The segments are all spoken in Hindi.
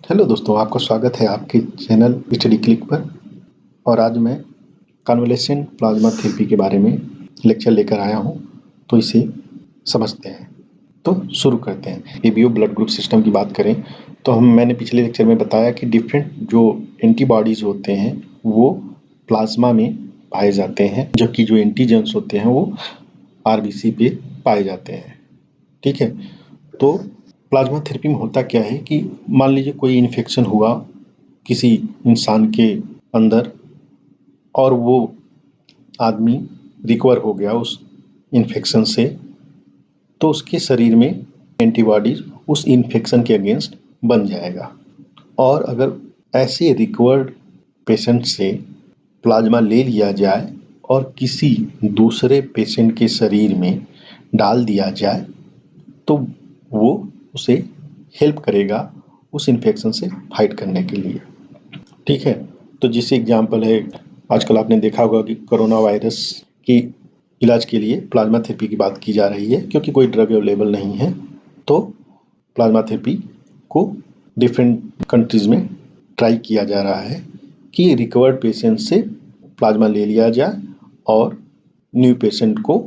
हेलो दोस्तों, आपका स्वागत है आपके चैनल स्टडी क्लिक पर। और आज मैं कन्वलेसेंट प्लाज्मा थेरेपी के बारे में लेक्चर लेकर आया हूं, तो इसे समझते हैं। तो शुरू करते हैं। एबीओ ब्लड ग्रुप सिस्टम की बात करें तो मैंने पिछले लेक्चर में बताया कि डिफरेंट जो एंटीबॉडीज़ होते हैं वो प्लाज्मा में पाए जाते हैं, जबकि जो एंटीजेंस होते हैं वो आरबीसी पे पाए जाते हैं। ठीक है, तो प्लाज्मा थेरेपी में होता क्या है कि मान लीजिए कोई इन्फेक्शन हुआ किसी इंसान के अंदर और वो आदमी रिकवर हो गया उस इन्फेक्शन से, तो उसके शरीर में एंटीबॉडीज उस इन्फेक्शन के अगेंस्ट बन जाएगा। और अगर ऐसे रिकवर्ड पेशेंट से प्लाज्मा ले लिया जाए और किसी दूसरे पेशेंट के शरीर में डाल दिया जाए तो वो उसे हेल्प करेगा उस इन्फेक्शन से फाइट करने के लिए। ठीक है, तो जिस एग्जाम्पल है, आजकल आपने देखा होगा कि कोरोना वायरस की इलाज के लिए प्लाज्मा थेरेपी की बात की जा रही है, क्योंकि कोई ड्रग अवेलेबल नहीं है। तो प्लाज्मा थेरेपी को डिफरेंट कंट्रीज में ट्राई किया जा रहा है कि रिकवर्ड पेशेंट से प्लाज्मा ले लिया जाए और न्यू पेशेंट को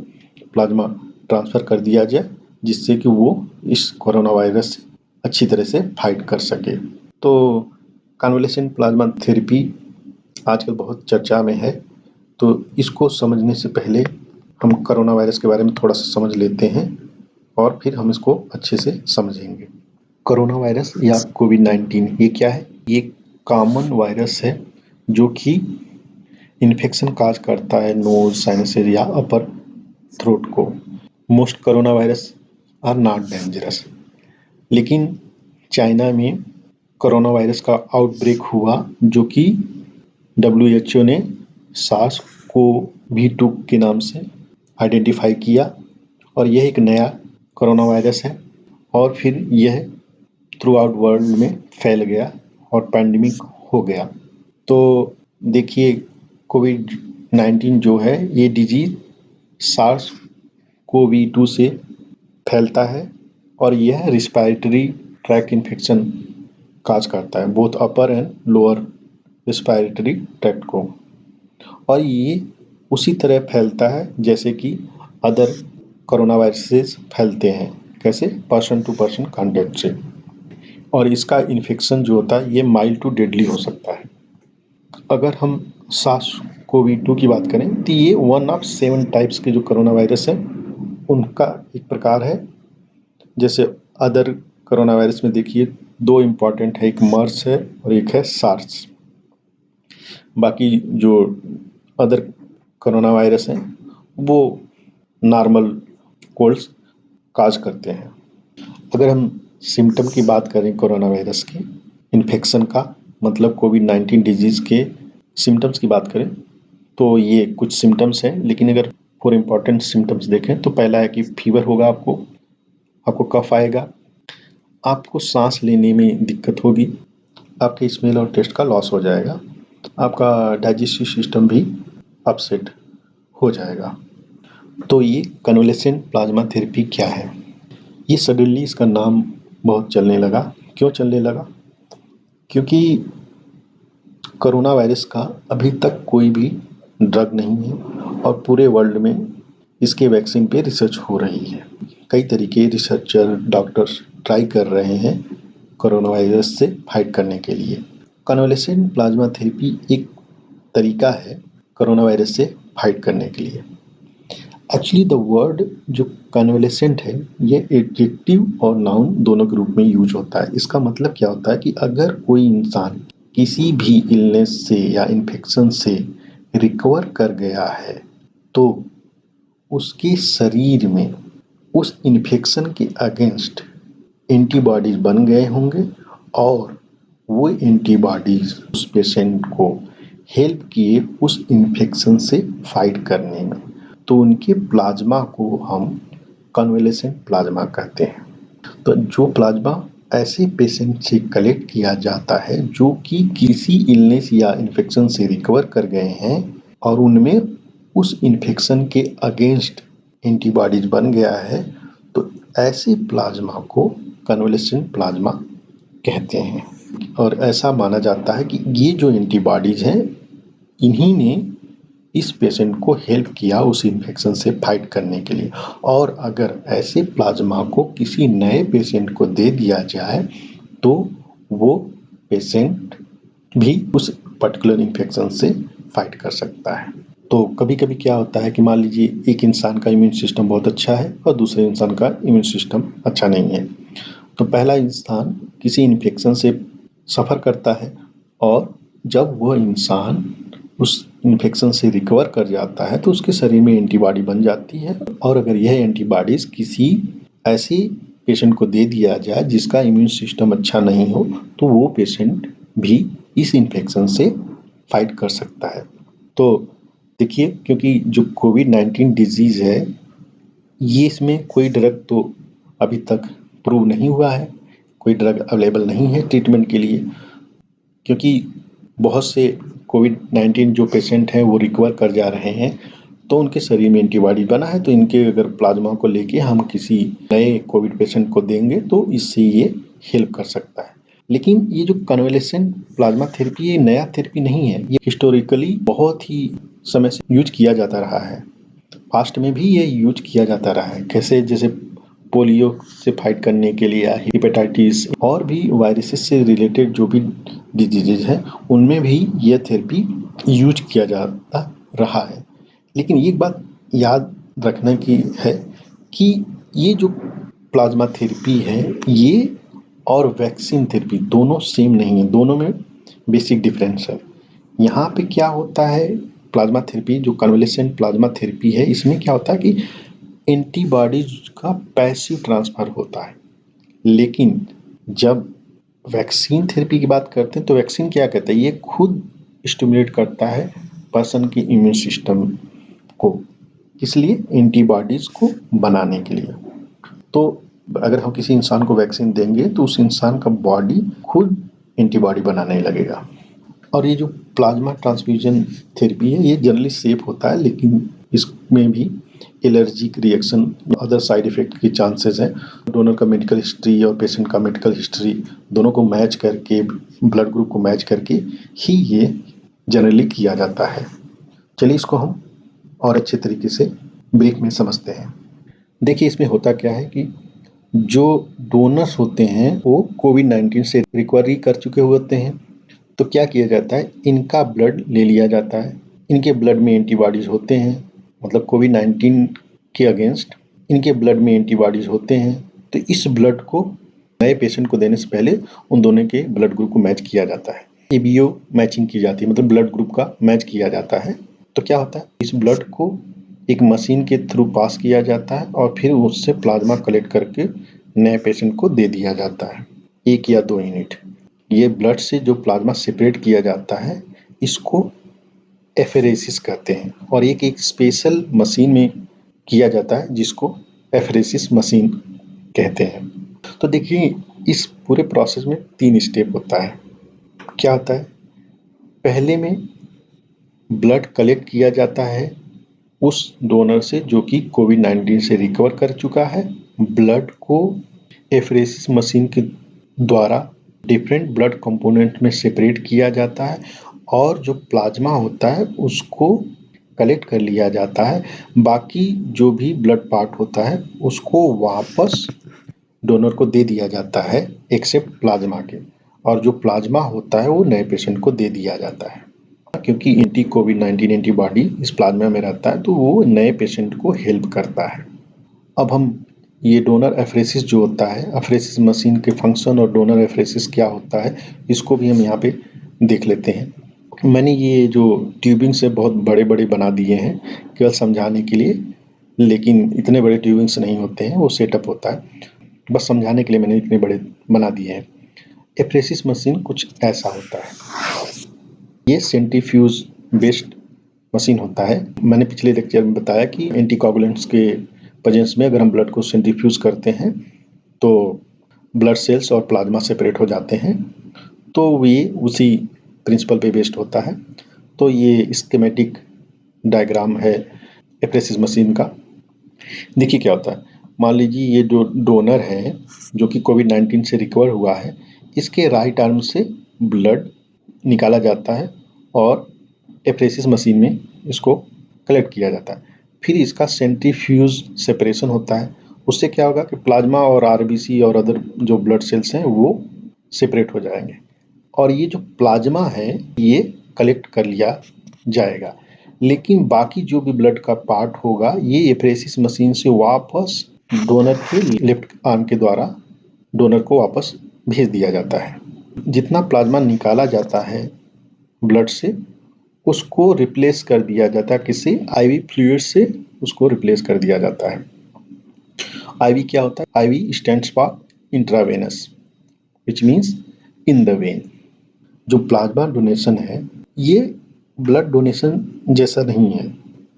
प्लाज्मा ट्रांसफ़र कर दिया जाए, जिससे कि वो इस कोरोना वायरस से अच्छी तरह से फाइट कर सके। तो कन्वलेसेंट प्लाज्मा थेरेपी आजकल बहुत चर्चा में है, तो इसको समझने से पहले हम कोरोना वायरस के बारे में थोड़ा सा समझ लेते हैं और फिर हम इसको अच्छे से समझेंगे। कोरोना वायरस या कोविड-19 ये क्या है? ये कॉमन वायरस है जो कि इन्फेक्शन काज करता है नोज, साइनसेस या अपर थ्रोट को। Most corona virus are not dangerous. लेकिन चाइना में कोरोना वायरस का आउटब्रेक हुआ, जो कि WHO ने SARS-CoV-2 के नाम से आइडेंटिफाई किया, और यह एक नया कोरोना वायरस है और फिर यह थ्रू आउट वर्ल्ड में फैल गया और पैंडमिक हो गया। तो देखिए, कोविड-19 जो है ये डिजीज SARS-CoV-2 से फैलता है और यह रिस्पायरेटरी ट्रैक इन्फेक्शन काज करता है, both upper and lower respiratory tract को। और ये उसी तरह फैलता है जैसे कि अदर कोरोना वायरसेस फैलते हैं। कैसे? पर्सन टू पर्सन कॉन्टैक्ट से। और इसका इन्फेक्शन जो होता है ये माइल्ड टू डेडली हो सकता है। अगर हम SARS-CoV-2 की बात करें तो ये 1 ऑफ 7 टाइप्स के जो कोरोना वायरस है उनका एक प्रकार है। जैसे अदर कोरोना वायरस में देखिए 2 इम्पॉर्टेंट है, एक मर्स है और एक है सार्स। बाकी जो अदर कोरोना वायरस हैं वो नॉर्मल कोल्ड्स काज करते हैं। अगर हम सिम्टम की बात करें कोरोना वायरस के इन्फेक्शन का, मतलब कोविड-19 डिजीज़ के सिम्टम्स की बात करें तो ये कुछ सिम्टम्स हैं। लेकिन अगर 4 इम्पॉर्टेंट सिम्टम्स देखें तो पहला है कि फीवर होगा, आपको कफ आएगा, आपको सांस लेने में दिक्कत होगी, आपके स्मेल और टेस्ट का लॉस हो जाएगा, आपका डाइजेस्टिव सिस्टम भी अपसेट हो जाएगा। तो ये कन्वलेसेंट प्लाज्मा थेरेपी क्या है? ये सडनली इसका नाम बहुत चलने लगा। क्यों चलने लगा? क्योंकि कोरोना वायरस का अभी तक कोई भी ड्रग नहीं है और पूरे वर्ल्ड में इसके वैक्सीन पे रिसर्च हो रही है। कई तरीके रिसर्चर, डॉक्टर्स ट्राई कर रहे हैं कोरोना वायरस से फाइट करने के लिए। कन्वलेसेंट प्लाज्मा थेरेपी एक तरीका है कोरोना वायरस से फाइट करने के लिए। एक्चुअली द वर्ड जो कन्वलेसेंट है ये एडजेक्टिव और नाउन दोनों के रूप में यूज होता है। इसका मतलब क्या होता है कि अगर कोई इंसान किसी भी इलनेस से या इन्फेक्शन से रिकवर कर गया है तो उसके शरीर में उस इन्फेक्शन के अगेंस्ट एंटीबॉडीज बन गए होंगे और वो एंटीबॉडीज उस पेशेंट को हेल्प किए उस इन्फेक्शन से फाइट करने में। तो उनके प्लाज्मा को हम कन्वलेसेंट प्लाज्मा कहते हैं। तो जो प्लाज्मा ऐसे पेशेंट से कलेक्ट किया जाता है जो कि किसी इलनेस या इन्फेक्शन से रिकवर कर गए हैं और उनमें उस इन्फेक्शन के अगेंस्ट एंटीबॉडीज बन गया है, तो ऐसे प्लाज्मा को कन्वलेसेंट प्लाज्मा कहते हैं। और ऐसा माना जाता है कि ये जो एंटीबॉडीज़ हैं, इन्हीं ने इस पेशेंट को हेल्प किया उस इन्फेक्शन से फाइट करने के लिए। और अगर ऐसे प्लाज्मा को किसी नए पेशेंट को दे दिया जाए तो वो पेशेंट भी उस पर्टिकुलर इन्फेक्शन से फाइट कर सकता है। तो कभी-कभी क्या होता है कि मान लीजिए एक इंसान का इम्यून सिस्टम बहुत अच्छा है और दूसरे इंसान का इम्यून सिस्टम अच्छा नहीं है। तो पहला इंसान किसी इन्फेक्शन से सफ़र करता है और जब वह इंसान उस इन्फेक्शन से रिकवर कर जाता है तो उसके शरीर में एंटीबॉडी बन जाती है। और अगर यह एंटीबॉडीज़ किसी ऐसे पेशेंट को दे दिया जाए जिसका इम्यून सिस्टम अच्छा नहीं हो तो वो पेशेंट भी इस इन्फेक्शन से फाइट कर सकता है। तो देखिए, क्योंकि जो कोविड-19 डिज़ीज़ है, ये इसमें कोई ड्रग तो अभी तक प्रूव नहीं हुआ है, कोई ड्रग अवेलेबल नहीं है ट्रीटमेंट के लिए, क्योंकि बहुत से कोविड-19 जो पेशेंट हैं वो रिकवर कर जा रहे हैं, तो उनके शरीर में एंटीबॉडी बना है, तो इनके अगर प्लाज्मा को लेके हम किसी नए कोविड पेशेंट को देंगे तो इससे ये हेल्प कर सकता है। लेकिन ये जो कन्वालेसेंट प्लाज्मा थेरेपी ये नया थेरेपी नहीं है, ये हिस्टोरिकली बहुत ही समय से यूज किया जाता रहा है। पास्ट में भी ये यूज किया जाता रहा है। कैसे, जैसे पोलियो से फाइट करने के लिए, हेपेटाइटिस और भी वायरसेस से रिलेटेड जो भी डिजीजेज हैं उनमें भी ये थेरेपी यूज किया जाता रहा है। लेकिन एक बात याद रखने की है कि ये जो प्लाज्मा थेरेपी है ये और वैक्सीन थेरेपी दोनों सेम नहीं है, दोनों में बेसिक डिफरेंस है। यहाँ पे क्या होता है, प्लाज्मा थेरेपी जो कन्वलेसेंट प्लाज्मा थेरेपी है इसमें क्या होता है कि एंटीबॉडीज का पैसिव ट्रांसफर होता है। लेकिन जब वैक्सीन थेरेपी की बात करते हैं तो वैक्सीन क्या कहता है, ये खुद स्टिमुलेट करता है पर्सन की इम्यून सिस्टम को, इसलिए एंटीबॉडीज को बनाने के लिए। तो अगर हम किसी इंसान को वैक्सीन देंगे तो उस इंसान का बॉडी खुद एंटीबॉडी बनाने लगेगा। और ये जो प्लाज्मा ट्रांसफ्यूजन थेरेपी है ये जनरली सेफ होता है, लेकिन इसमें भी allergic reaction, other side effect के चांसेस हैं। डोनर का मेडिकल हिस्ट्री और पेशेंट का मेडिकल हिस्ट्री दोनों को मैच करके, ब्लड ग्रुप को मैच करके ही ये जनरली किया जाता है। चलिए इसको हम और अच्छे तरीके से ब्रीफ में समझते हैं। देखिए इसमें होता क्या है कि जो डोनर्स होते हैं वो कोविड-19 से रिकवरी कर चुके होते हैं, तो क्या किया जाता है, इनका ब्लड ले लिया जाता है। इनके ब्लड में एंटीबॉडीज़ होते हैं, मतलब कोविड-19 के अगेंस्ट इनके ब्लड में एंटीबॉडीज़ होते हैं। तो इस ब्लड को नए पेशेंट को देने से पहले उन दोनों के ब्लड ग्रुप को मैच किया जाता है। एबीओ मैचिंग की जाती है, मतलब ब्लड ग्रुप का मैच किया जाता है। तो क्या होता है, इस ब्लड को एक मशीन के थ्रू पास किया जाता है और फिर उससे प्लाज्मा कलेक्ट करके नए पेशेंट को दे दिया जाता है, 1 या 2 यूनिट। ये ब्लड से जो प्लाज्मा सेपरेट किया जाता है इसको एफेरेसिस कहते हैं और एक स्पेशल मशीन में किया जाता है जिसको एफेरेसिस मशीन कहते हैं। तो देखिए इस पूरे प्रोसेस में 3 स्टेप होता है। क्या होता है, पहले में ब्लड कलेक्ट किया जाता है उस डोनर से जो कि कोविड-19 से रिकवर कर चुका है। ब्लड को एफरेसिस मशीन के द्वारा डिफरेंट ब्लड कंपोनेंट में सेपरेट किया जाता है और जो प्लाज्मा होता है उसको कलेक्ट कर लिया जाता है। बाकी जो भी ब्लड पार्ट होता है उसको वापस डोनर को दे दिया जाता है एक्सेप्ट प्लाज्मा के, और जो प्लाज्मा होता है वो नए पेशेंट को दे दिया जाता है। क्योंकि एंटी कोविड-19 एंटीबॉडी इस प्लाज्मा में रहता है तो वो नए पेशेंट को हेल्प करता है। अब हम ये डोनर एफरेसिस जो होता है, एफरेसिस मशीन के फंक्शन और डोनर एफरेसिस क्या होता है इसको भी हम यहाँ पे देख लेते हैं। मैंने ये जो ट्यूबिंग्स है बहुत बड़े-बड़े बना दिए हैं केवल समझाने के लिए, लेकिन इतने बड़े ट्यूबिंग्स नहीं होते हैं, वो सेटअप होता है। बस समझाने के लिए मैंने इतने बड़े बना दिए हैं। एफरेसिस मशीन कुछ ऐसा होता है। ये सेंट्रीफ्यूज बेस्ड मशीन होता है। मैंने पिछले लेक्चर में बताया कि एंटीकोगुलेंट्स के प्रेजेंस में अगर हम ब्लड को सेंट्रीफ्यूज करते हैं तो ब्लड सेल्स और प्लाज्मा सेपरेट हो जाते हैं, तो ये उसी प्रिंसिपल पे बेस्ड होता है। तो ये स्कीमेटिक डायग्राम है एफरेसिस मशीन का। देखिए क्या होता है, मान लीजिए ये जो डोनर है जो कि कोविड-19 से रिकवर हुआ है, इसके राइट आर्म से ब्लड निकाला जाता है और एफरेसिस मशीन में इसको कलेक्ट किया जाता है। फिर इसका सेंट्रीफ्यूज सेपरेशन होता है। उससे क्या होगा कि प्लाज्मा और आरबीसी और अदर जो ब्लड सेल्स हैं वो सेपरेट हो जाएंगे और ये जो प्लाज्मा है ये कलेक्ट कर लिया जाएगा। लेकिन बाकी जो भी ब्लड का पार्ट होगा ये एफरेसिस मशीन से वापस डोनर के लेफ्ट आर्म के द्वारा डोनर को वापस भेज दिया जाता है। जितना प्लाज्मा निकाला जाता है ब्लड से उसको रिप्लेस कर दिया जाता है किसी आईवी फ्लूइड से, उसको रिप्लेस कर दिया जाता है। आईवी क्या होता है? IV stands for intravenous which means in the vein. जो प्लाज्मा डोनेशन है ये ब्लड डोनेशन जैसा नहीं है।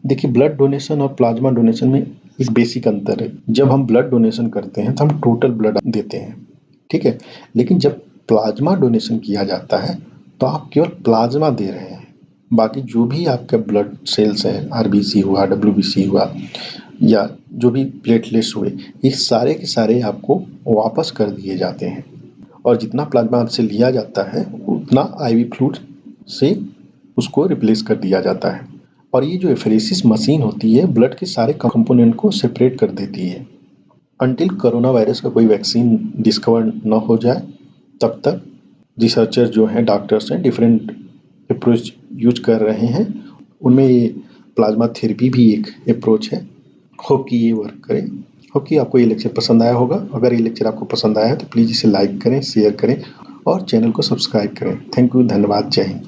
देखिए, ब्लड डोनेशन और प्लाज्मा डोनेशन में एक बेसिक अंतर है। जब हम ब्लड डोनेशन करते हैं तो हम टोटल ब्लड देते हैं, ठीक है। लेकिन जब प्लाज्मा डोनेशन किया जाता है तो आप केवल प्लाज्मा दे रहे हैं, बाकी जो भी आपके ब्लड सेल्स हैं, आरबीसी हुआ, डब्ल्यूबीसी हुआ या जो भी प्लेटलेट्स हुए, ये सारे के सारे आपको वापस कर दिए जाते हैं और जितना प्लाज्मा आपसे लिया जाता है उतना आईवी फ्लूइड से उसको रिप्लेस कर दिया जाता है। और ये जो एफरेसिस मशीन होती है ब्लड के सारे कंपोनेंट को सेपरेट कर देती है। अंटिल कोरोना वायरस का कोई वैक्सीन डिस्कवर न हो जाए तब तक रिसर्चर जो हैं, डॉक्टर्स हैं, डिफरेंट अप्रोच यूज कर रहे हैं। उनमें ये प्लाज्मा थेरेपी भी एक अप्रोच है। होप कि ये वर्क करे। होप कि आपको ये लेक्चर पसंद आया होगा। अगर ये लेक्चर आपको पसंद आया है तो प्लीज़ इसे लाइक करें, शेयर करें और चैनल को सब्सक्राइब करें। थैंक यू, धन्यवाद, जय हिंद।